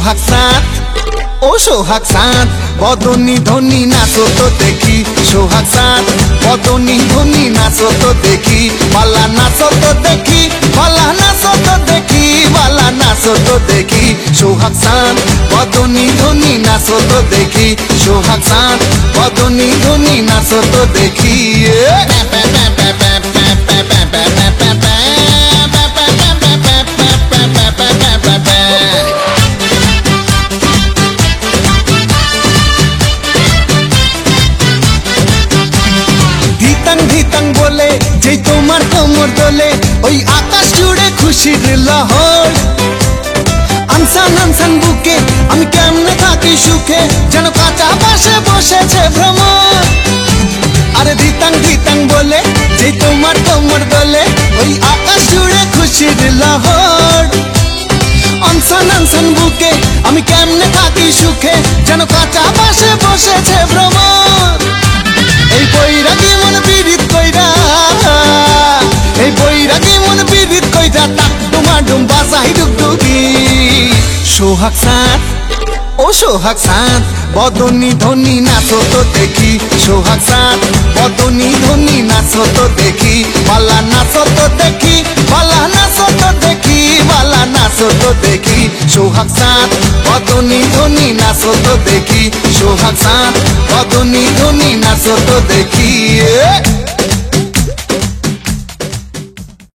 সোহাগ চাঁদ ও সোহাগ চাঁদ বদনী ধনী নাচো তো দেখি সোহাগ চাঁদ বদনী ধনী নাচো তো দেখি বালা নাচো তো দেখি বালা নাচো তো দেখি বালা নাচো তো দেখি সোহাগ চাঁদ বদনী ধনী নাচো তো দেখি সোহাগ চাঁদ বদনী ধনী নাচো তো দেখি ধিতাং বলে যেই তোমার কোমর দোলে ওই আকাশ জুড়ে খুশির লহর আনসান আনসান বুকে আমি কেমনে থাকি সুখে যেন কাঁচা পাশে বসেছে ভ্রমর আরে ধিতাং বলে যেই তোমার কোমর দোলে ওই আকাশ জুড়ে খুশির লহর আনসান আনসান বুকে আমি কেমনে থাকি সুখে যেন কাঁচা পাশে বসেছে ভ্রমর এই বৈরাগী মন পীড়িত কইরা এই বৈরাগী মন পীড়িত কইরা তাক ডুমা ডুম বাজাই ডুগডুগি সোহাগ চাঁদ ও সোহাগ চাঁদ বদনী ধনী নাচো তো দেখি সোহাগ চাঁদ বদনী ধনী নাচো তো দেখি বালা নাচো তো দেখি বালা নাচো তো দেখি বালা নাচো তো দেখি সোহাগ চাঁদ বদনী ধনী নাচো তো দেখি সোহাগ চাঁদ বদনী ধনী নাচো তো দেখি